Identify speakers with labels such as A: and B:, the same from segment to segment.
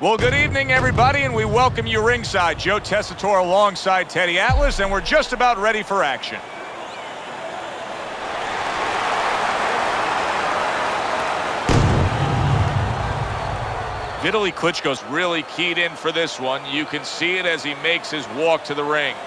A: Well, good evening, everybody, and we welcome you ringside. Joe Tessitore alongside Teddy Atlas, and we're just about ready for action. Vitali Klitschko's really keyed in for this one. You can see it as he makes his walk to the ring.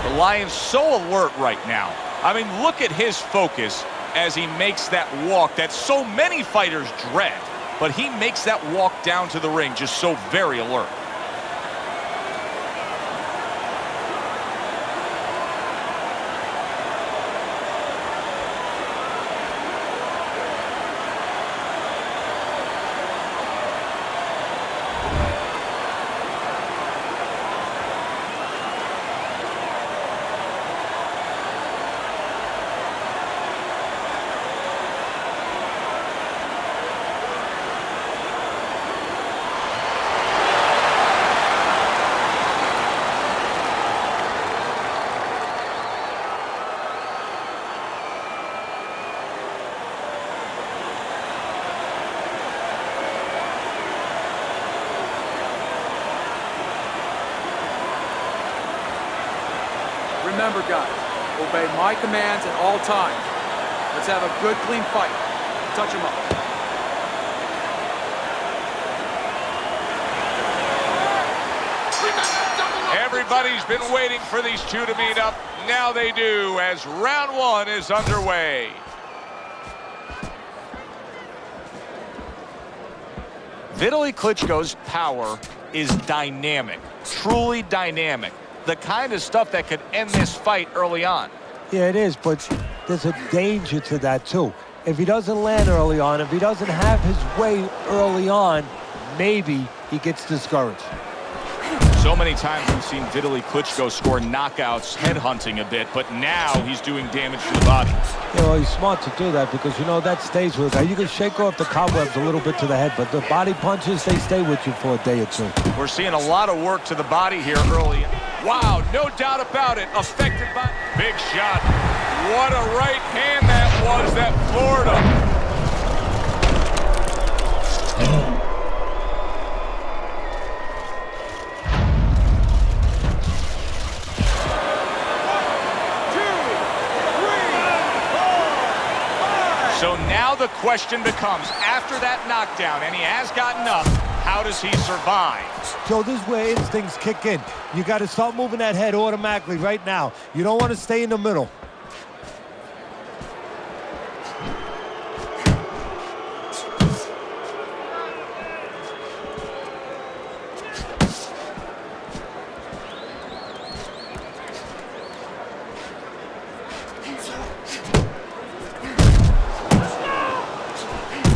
A: The Lion's so alert right now. I mean, look at his focus as he makes that walk that so many fighters dread. But he makes that walk down to the ring just so very alert.
B: Remember, guys, obey my commands at all times. Let's have a good, clean fight. Touch him up.
A: Everybody's been waiting for these two to meet up. Now they do, as round one is underway. Vitali Klitschko's power is dynamic, truly dynamic. The kind of stuff that could end this fight early on.
C: Yeah, it is, but there's a danger to that, too. If he doesn't land early on, if he doesn't have his way early on, maybe he gets discouraged.
A: So many times we've seen Vitali Klitschko score knockouts, headhunting a bit, but now he's doing damage to the body.
C: You know, he's smart to do that because, you know, that stays with him. You can shake off the cobwebs a little bit to the head, but the body punches, they stay with you for a day or two.
A: We're seeing a lot of work to the body here early. Wow, no doubt about it. Affected by... Big shot. What a right hand that was that floored him. So now the question becomes, after that knockdown, and he has gotten up, how does he survive?
C: So this is where instincts kick in. You got to start moving that head automatically right now. You don't want to stay in the middle.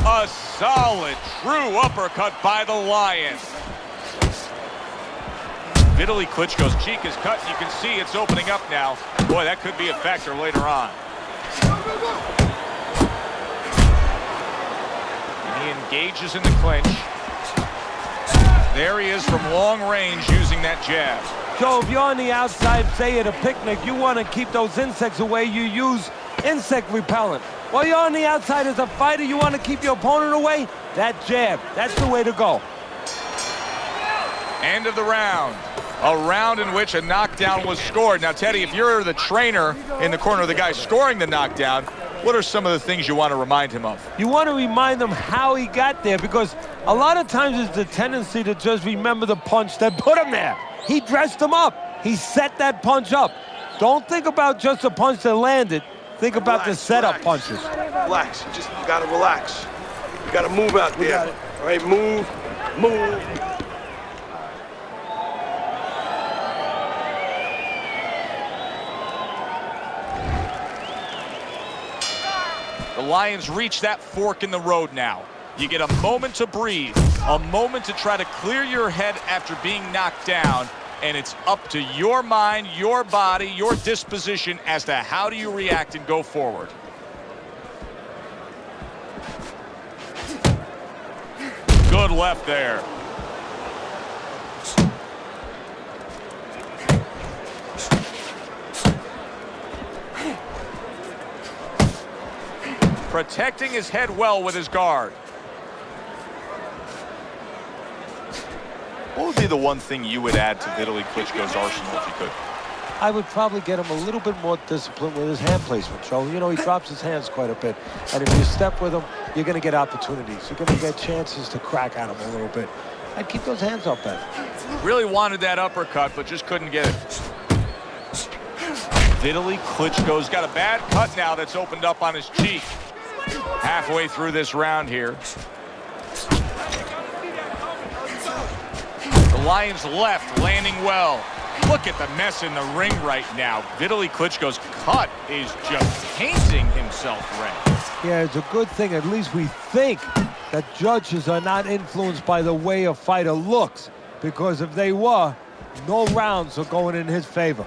A: A solid, true uppercut by the Lion. Vitali Klitschko's cheek is cut. You can see it's opening up now. Boy, that could be a factor later on. And he engages in the clinch. There he is from long range using that jab.
C: So if you're on the outside, say at a picnic, you want to keep those insects away, you use insect repellent. While you're on the outside as a fighter, you want to keep your opponent away, that jab, that's the way to go.
A: End of the round. A round in which a knockdown was scored. Now, Teddy, if you're the trainer in the corner of the guy scoring the knockdown, what are some of the things you want to remind him of?
C: You want to remind him how he got there, because a lot of times it's the tendency to just remember the punch that put him there. He dressed him up. He set that punch up. Don't think about just the punch that landed. Think about the setup punches.
D: Relax. You gotta relax. You gotta move out there. All right, move.
A: The Lions reach that fork in the road now. You get a moment to breathe, a moment to try to clear your head after being knocked down, and it's up to your mind, your body, your disposition as to how do you react and go forward. Good left there. Protecting his head well with his guard. What would be the one thing you would add to Vitali Klitschko's arsenal if you could?
C: I would probably get him a little bit more discipline with his hand placement, Joe. You know, he drops his hands quite a bit. And if you step with him, you're going to get opportunities. You're going to get chances to crack at him a little bit. I'd keep those hands up better.
A: Really wanted that uppercut, but just couldn't get it. Vitali Klitschko's got a bad cut now that's opened up on his cheek. Halfway through this round here. The Lion's left landing well. Look at the mess in the ring right now. Vitali Klitschko's cut is just painting himself red.
C: Yeah, it's a good thing. At least we think that judges are not influenced by the way a fighter looks. Because if they were, no rounds are going in his favor.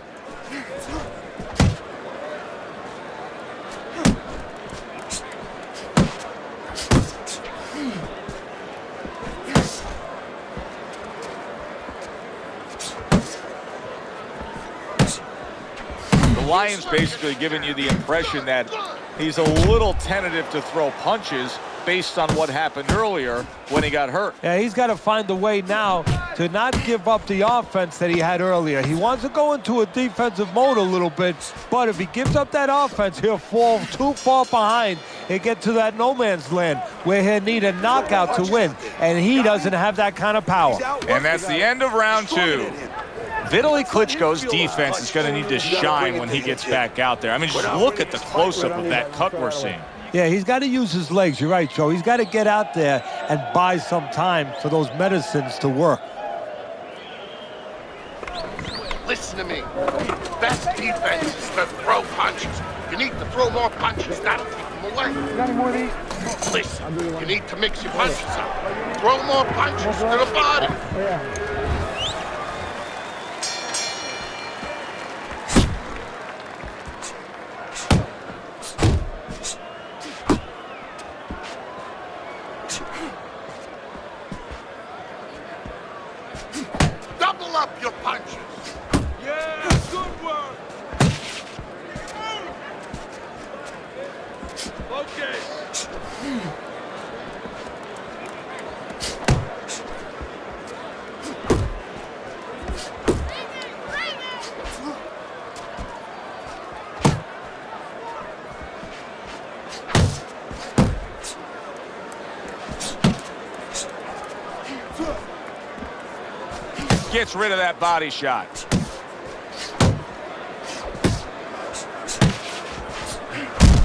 A: The Lion's basically giving you the impression that he's a little tentative to throw punches based on what happened earlier when he got hurt.
C: Yeah, he's got to find a way now to not give up the offense that he had earlier. He wants to go into a defensive mode a little bit, but if he gives up that offense, he'll fall too far behind and get to that no man's land where he'll need a knockout to win, and he doesn't have that kind of power.
A: And that's the end of round two. Vitali Klitschko's defense is going to need to shine when he gets back out there. I mean, just look at the close-up of that cut we're seeing.
C: Yeah, he's got to use his legs. You're right, Joe. He's got to get out there and buy some time for those medicines to work.
E: Listen to me. Best defense is to throw punches. You need to throw more punches, not keep them away.
F: You got any more of these?
E: Listen, you need to mix your punches up. Throw more punches to the body.
F: Yeah.
E: Double up your punches.
B: Yeah, good work. Okay.
A: Gets rid of that body shot.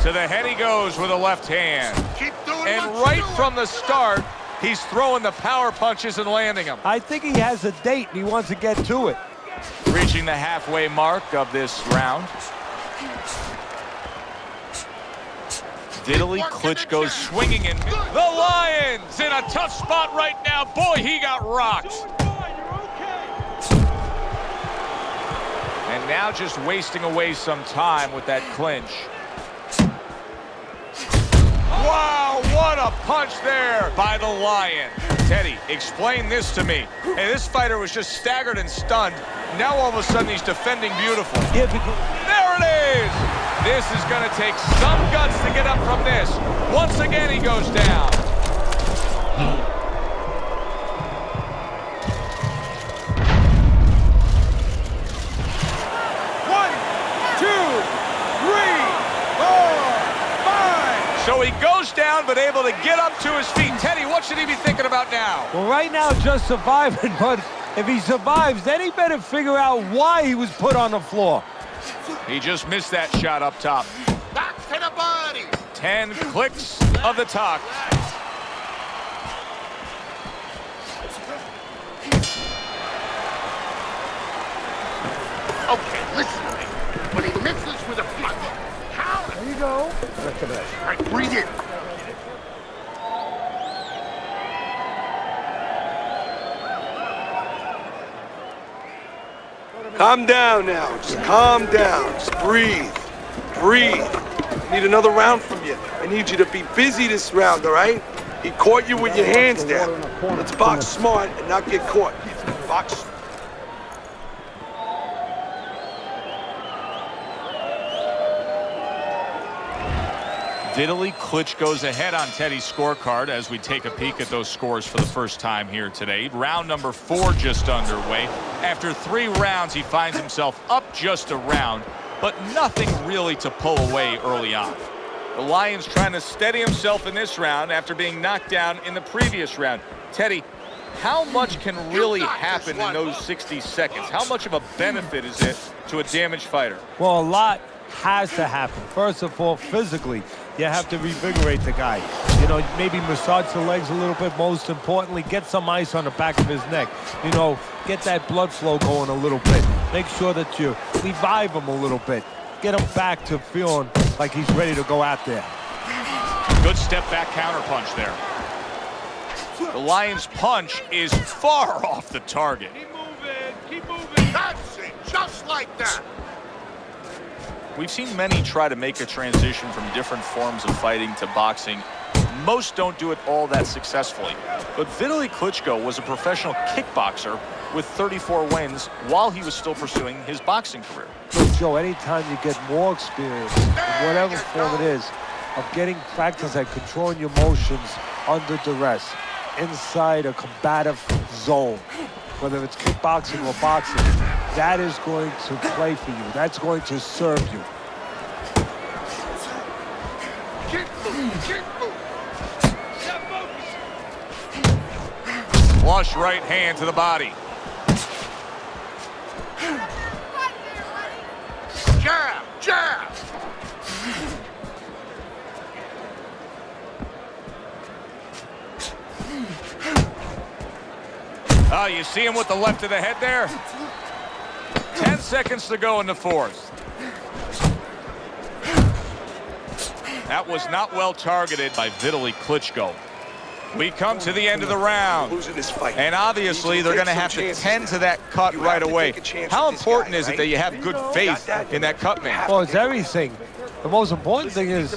A: To the head he goes with a left hand.
E: Keep doing
A: And
E: what
A: right
E: you're doing.
A: from the start, he's throwing the power punches and landing them.
C: I think he has a date and he wants to get to it.
A: Reaching the halfway mark of this round. Vitali Klitschko swinging in. The Lion's in a tough spot right now. Boy, he got rocked. And now just wasting away some time with that clinch. Wow, what a punch there by the Lion. Teddy, explain this to me. Hey, this fighter was just staggered and stunned. Now all of a sudden he's defending beautiful.
C: Yeah, because
A: There it is! This is going to take some guts to get up from this. Once again, he goes down. So he goes down, but able to get up to his feet. Teddy, what should he be thinking about now?
C: well, right now, just surviving, but if he survives, then he better figure out why he was put on the floor.
A: He just missed that shot up top.
E: Back to the body.
A: 10 clicks of the talk.
E: Okay, listen to me. When he misses with a punch, how?
F: There you go.
E: All right, breathe in.
D: Calm down now. Just calm down. Just breathe. Breathe. I need another round from you. I need you to be busy this round, all right? He caught you with your hands down. Let's box smart and not get caught. Box.
A: Vitali Klitschko's ahead on Teddy's scorecard as we take a peek at those scores for the first time here today. Round number 4 just underway. After 3 rounds, he finds himself up just a round, but nothing really to pull away early on. The Lion's trying to steady himself in this round after being knocked down in the previous round. Teddy, how much can really happen in those 60 seconds? How much of a benefit is it to a damaged fighter?
C: Well, a lot has to happen. First of all, physically, you have to revigorate the guy. You know, maybe massage the legs a little bit. Most importantly, get some ice on the back of his neck. You know, get that blood flow going a little bit. Make sure that you revive him a little bit. Get him back to feeling like he's ready to go out there.
A: Good step back counter punch there. The Lion's punch is far off the target.
E: Keep moving, keep moving. That's it, just like that.
A: We've seen many try to make a transition from different forms of fighting to boxing. Most don't do it all that successfully. But Vitali Klitschko was a professional kickboxer with 34 wins while he was still pursuing his boxing career.
C: Look, Joe, anytime you get more experience, in whatever form it is, of getting practice at controlling your emotions under duress, inside a combative zone, whether it's kickboxing or boxing, that is going to play for you. That's going to serve you.
E: Keep moving, keep moving.
A: Flush right hand to the body.
E: Jab, jab.
A: Oh, you see him with the left of the head there? 10 seconds to go in the 4th. That was not well targeted by Vitali Klitschko. We come to the end of the round.
D: Losing this fight.
A: And obviously, they're going to have to tend to that cut right away. How important is it that you have good faith in that cut man?
C: Well, it's everything. The most important thing is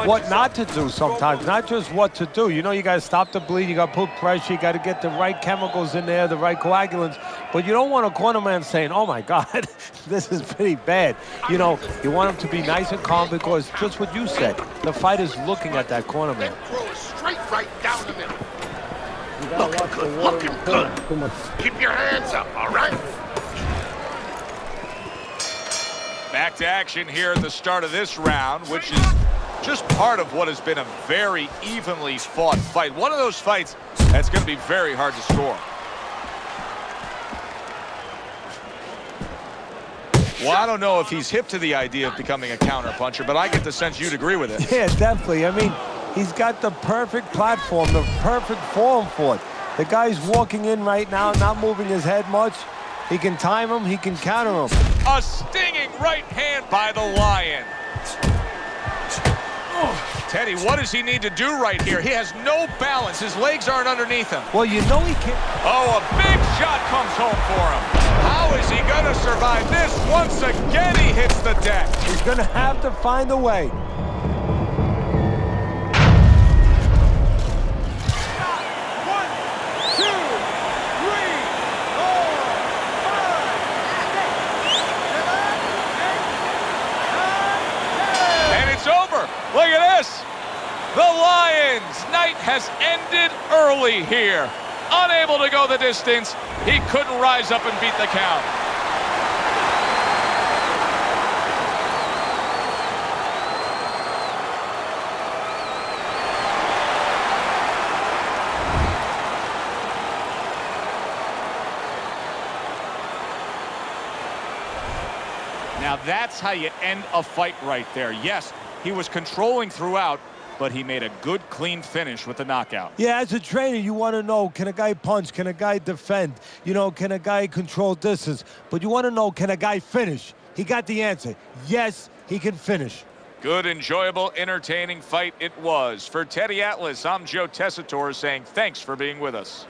C: what not to do sometimes, not just what to do. You know, you got to stop the bleed, you got to put pressure, you got to get the right chemicals in there, the right coagulants. But you don't want a corner man saying, oh my God, this is pretty bad. You know, you want him to be nice and calm because just what you said, the fighter's looking at that corner man.
E: Throw it straight right down the middle. Looking good, looking good. Keep your hands up, all right?
A: Back to action here at the start of this round, which is just part of what has been a very evenly fought fight. One of those fights that's going to be very hard to score. Well, I don't know if he's hip to the idea of becoming a counterpuncher, but I get the sense you'd agree with it.
C: Yeah, definitely. I mean, he's got the perfect platform, the perfect form for it. The guy's walking in right now, not moving his head much. He can time him, he can counter him.
A: A stinging right hand by the Lion. Teddy, what does he need to do right here? He has no balance. His legs aren't underneath him.
C: Well, you know he can't.
A: Oh, a big shot comes home for him. How is he going to survive this? Once again, he hits the deck.
C: He's going to have to find a way.
A: Look at this. The Lions' night has ended early here. Unable to go the distance, he couldn't rise up and beat the count. Now that's how you end a fight right there. Yes, he was controlling throughout, but he made a good, clean finish with the knockout.
C: Yeah, as a trainer, you want to know, can a guy punch? Can a guy defend? You know, can a guy control distance? But you want to know, can a guy finish? He got the answer. Yes, he can finish.
A: Good, enjoyable, entertaining fight it was. For Teddy Atlas, I'm Joe Tessitore saying thanks for being with us.